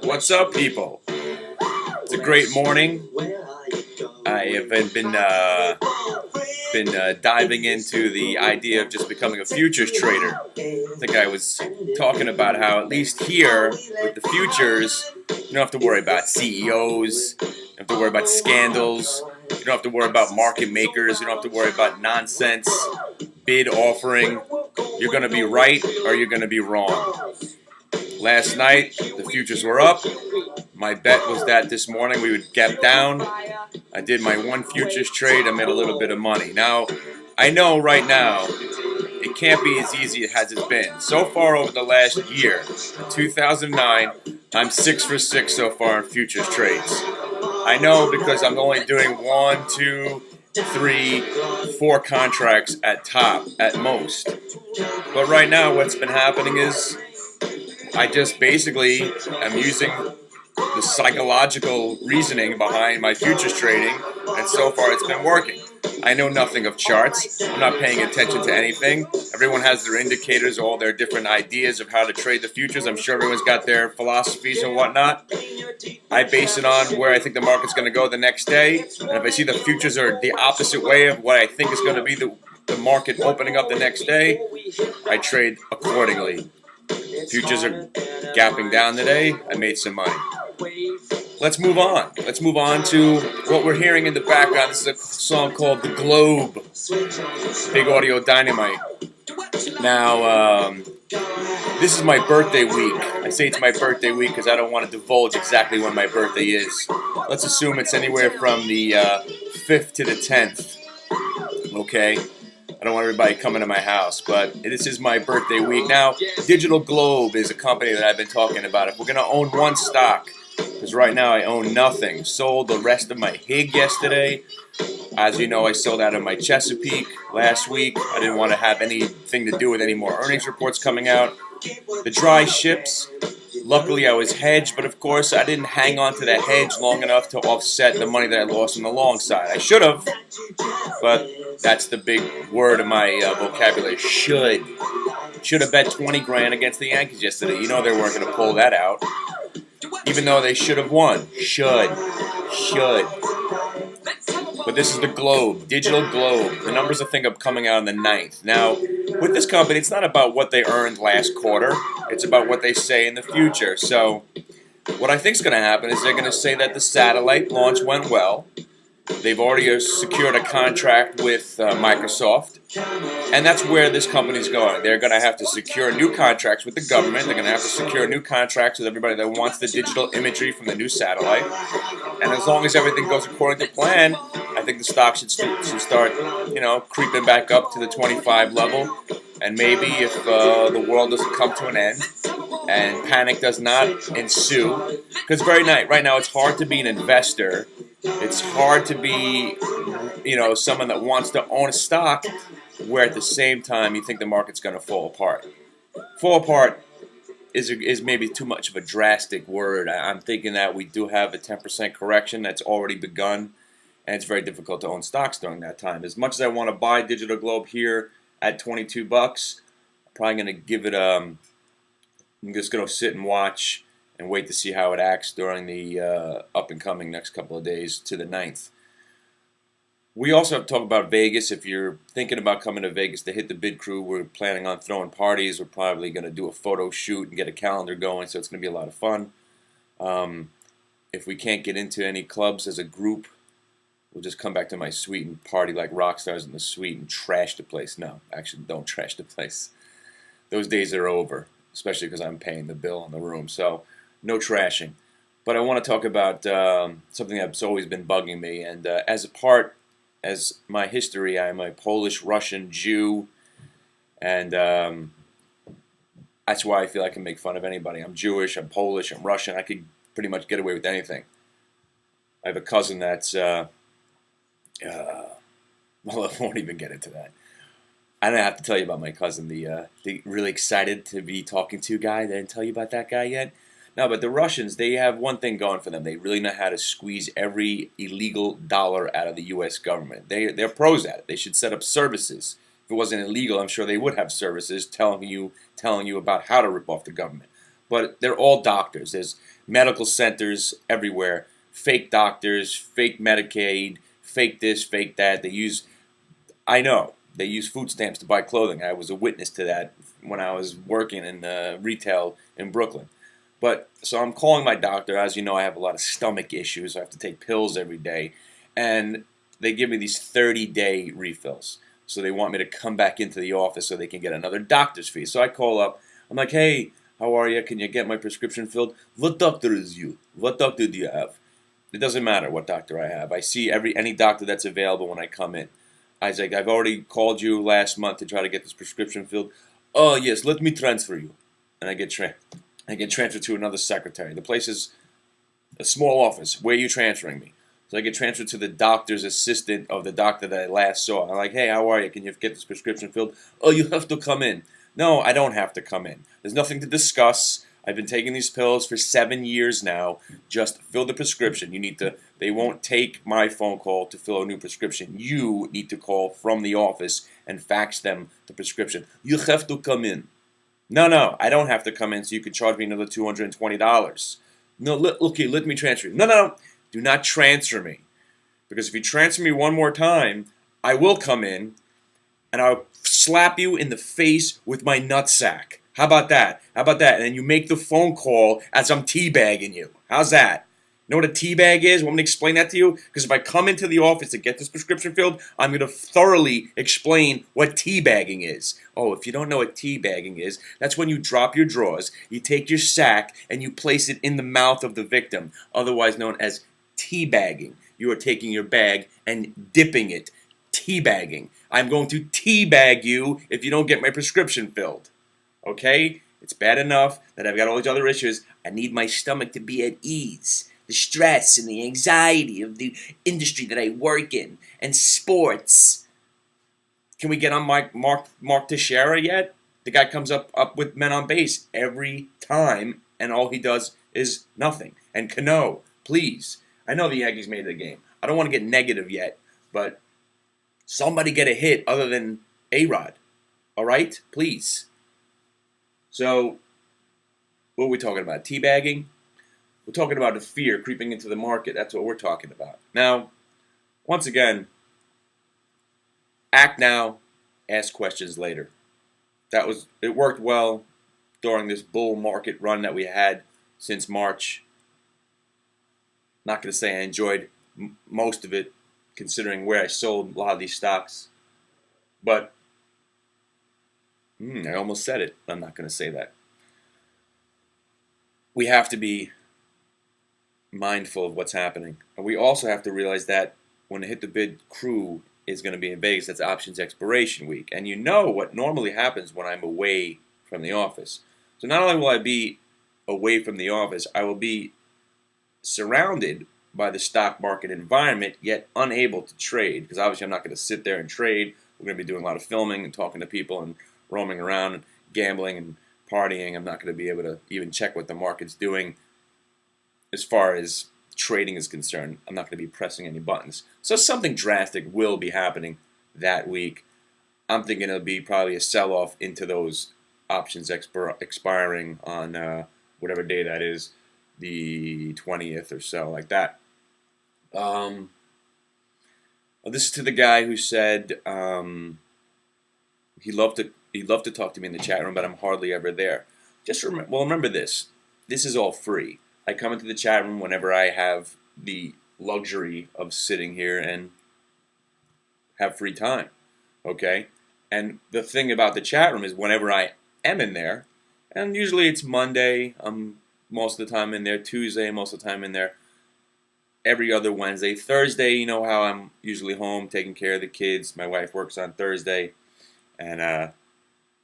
What's up, people? It's a great morning. I have been diving into the idea of just becoming a futures trader. I think I was talking about how at least here with the futures, you don't have to worry about CEOs, you don't have to worry about scandals, you don't have to worry about market makers, you don't have to worry about nonsense, bid offering. You're going to be right or you're going to be wrong. Last night, the futures were up. My bet was that this morning we would gap down. I did my one futures trade. I made a little bit of money. Now, I know right now it can't be as easy as it's been. So far over the last year, 2009, I'm 6 for 6 so far in futures trades. I know because I'm only doing 1, 2, 3, 4 contracts at top, at most. But right now what's been happening is I just basically am using the psychological reasoning behind my futures trading, and so far it's been working. I know nothing of charts. I'm not paying attention to anything. Everyone has their indicators, all their different ideas of how to trade the futures. I'm sure everyone's got their philosophies and whatnot. I base it on where I think the market's going to go the next day, and if I see the futures are the opposite way of what I think is going to be the market opening up the next day, I trade accordingly. Futures are gapping down today. I made some money. Let's move on. Let's move on to what we're hearing in the background. This is a song called The Globe. Big Audio Dynamite. Now, this is my birthday week. I say it's my birthday week because I don't want to divulge exactly when my birthday is. Let's assume it's anywhere from the 5th to the 10th. Okay? I don't want everybody coming to my house, but this is my birthday week. Now, Digital Globe is a company that I've been talking about. If we're going to own one stock, because right now I own nothing. Sold the rest of my HIG yesterday. As you know, I sold out of my Chesapeake last week. I didn't want to have anything to do with any more earnings reports coming out. The dry ships, luckily I was hedged, but of course I didn't hang on to the hedge long enough to offset the money that I lost on the long side. I should have, but that's the big word in my vocabulary, should. Should have bet 20 grand against the Yankees yesterday. You know they weren't going to pull that out. Even though they should have won. Should. But this is the Globe, Digital Globe. The numbers I think are coming out on the 9th. Now, with this company, it's not about what they earned last quarter. It's about what they say in the future. So, what I think is going to happen is they're going to say that the satellite launch went well. They've already secured a contract with Microsoft. And that's where this company is going. They're going to have to secure new contracts with the government. They're going to have to secure new contracts with everybody that wants the digital imagery from the new satellite. And as long as everything goes according to plan, I think the stock should start, creeping back up to the 25 level. And maybe if the world doesn't come to an end and panic does not ensue, because right now it's hard to be an investor. It's hard to be, someone that wants to own a stock where at the same time you think the market's going to fall apart. Fall apart is maybe too much of a drastic word. I'm thinking that we do have a 10% correction that's already begun, and it's very difficult to own stocks during that time. As much as I want to buy Digital Globe here at $22, I'm probably going to give it I'm just going to sit and watch and wait to see how it acts during the up-and-coming next couple of days to the 9th. We also have to talk about Vegas. If you're thinking about coming to Vegas to hit the bid crew, we're planning on throwing parties. We're probably going to do a photo shoot and get a calendar going, so it's going to be a lot of fun. If we can't get into any clubs as a group, we'll just come back to my suite and party like rock stars in the suite and trash the place. No, actually, don't trash the place. Those days are over, especially because I'm paying the bill on the room. So, no trashing. But I want to talk about something that's always been bugging me. And as my history, I'm a Polish, Russian, Jew. And that's why I feel I can make fun of anybody. I'm Jewish, I'm Polish, I'm Russian. I could pretty much get away with anything. I have a cousin that's... well, I won't even get into that. I don't have to tell you about my cousin, the really excited to be talking to guy. I didn't tell you about that guy yet. No, but the Russians, they have one thing going for them. They really know how to squeeze every illegal dollar out of the U.S. government. They're pros at it. They should set up services. If it wasn't illegal, I'm sure they would have services telling you about how to rip off the government. but they're all doctors. There's medical centers everywhere, fake doctors, fake Medicaid, fake this, fake that. I know, they use food stamps to buy clothing. I was a witness to that when I was working in retail in Brooklyn. But so I'm calling my doctor. As you know, I have a lot of stomach issues. I have to take pills every day. And they give me these 30-day refills. So they want me to come back into the office so they can get another doctor's fee. So I call up. I'm like, hey, how are you? Can you get my prescription filled? What doctor is you? What doctor do you have? It doesn't matter what doctor I have. I see any doctor that's available when I come in. I was like, I've already called you last month to try to get this prescription filled. Oh, yes, let me transfer you. And I get transferred to another secretary. The place is a small office. Where are you transferring me? So I get transferred to the doctor's assistant of the doctor that I last saw. I'm like, hey, how are you? Can you get this prescription filled? Oh, you have to come in. No, I don't have to come in. There's nothing to discuss. I've been taking these pills for 7 years now. Just fill the prescription. They won't take my phone call to fill a new prescription. You need to call from the office and fax them the prescription. You have to come in. No, I don't have to come in, so you can charge me another $220. No, okay, let me transfer you. No, do not transfer me. Because if you transfer me one more time, I will come in and I'll slap you in the face with my nutsack. How about that? And then you make the phone call as I'm teabagging you. How's that? You know what a teabag is? Want me to explain that to you? Because if I come into the office to get this prescription filled, I'm going to thoroughly explain what teabagging is. Oh, if you don't know what teabagging is, that's when you drop your drawers, you take your sack, and you place it in the mouth of the victim, otherwise known as teabagging. You are taking your bag and dipping it. Teabagging. I'm going to teabag you if you don't get my prescription filled. Okay? It's bad enough that I've got all these other issues. I need my stomach to be at ease. The stress and the anxiety of the industry that I work in, and sports. Can we get on Mark Teixeira yet? The guy comes up with men on base every time, and all he does is nothing. And Cano, please. I know the Yankees made the game. I don't want to get negative yet, but somebody get a hit other than A-Rod. All right? Please. So, what are we talking about? Teabagging? We're talking about the fear creeping into the market. That's what we're talking about. Now, once again, act now, ask questions later. It worked well during this bull market run that we had since March. Not going to say I enjoyed most of it, considering where I sold a lot of these stocks. But, I almost said it. I'm not going to say that. We have to be mindful of what's happening. And we also have to realize that when the Hit the Bid crew is going to be in Vegas, that's options expiration week. And you know what normally happens when I'm away from the office. So not only will I be away from the office, I will be surrounded by the stock market environment, yet unable to trade. Because obviously I'm not going to sit there and trade. We're going to be doing a lot of filming and talking to people and roaming around and gambling and partying. I'm not going to be able to even check what the market's doing. As far as trading is concerned, I'm not going to be pressing any buttons. So something drastic will be happening that week. I'm thinking it'll be probably a sell-off into those options expiring on whatever day that is, the 20th or so, like that. This is to the guy who said he'd love to talk to me in the chat room, but I'm hardly ever there. Just remember this. This is all free. I come into the chat room whenever I have the luxury of sitting here and have free time, okay? And the thing about the chat room is whenever I am in there, and usually it's Monday, I'm most of the time in there, Tuesday, most of the time in there, every other Wednesday. Thursday, you know how I'm usually home taking care of the kids. My wife works on Thursday, and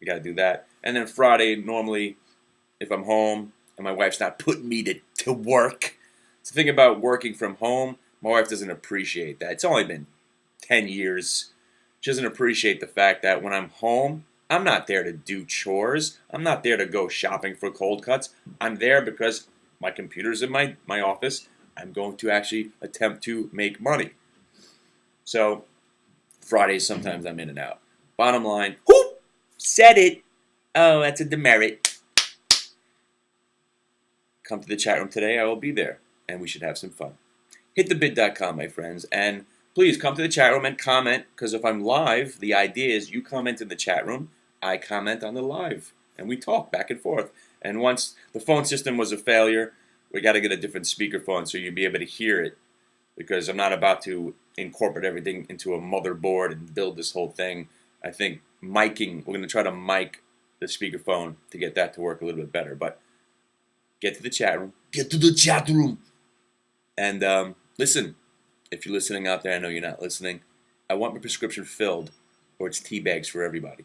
we got to do that. And then Friday, normally, if I'm home, and my wife's not putting me to work. So the thing about working from home, my wife doesn't appreciate that. It's only been 10 years. She doesn't appreciate the fact that when I'm home, I'm not there to do chores. I'm not there to go shopping for cold cuts. I'm there because my computer's in my office. I'm going to actually attempt to make money. So Fridays, sometimes I'm in and out. Bottom line, whoop, said it. Oh, that's a demerit. come to the chat room today. I will be there, and we should have some fun. Hitthebid.com, my friends, and please come to the chat room and comment, because if I'm live, the idea is you comment in the chat room, I comment on the live, and we talk back and forth. And once the phone system was a failure, we got to get a different speakerphone so you'll be able to hear it, because I'm not about to incorporate everything into a motherboard and build this whole thing. I think miking, we're going to try to mic the speakerphone to get that to work a little bit better. But get to the chat room. Get to the chat room. And listen, if you're listening out there, I know you're not listening. I want my prescription filled, or it's tea bags for everybody.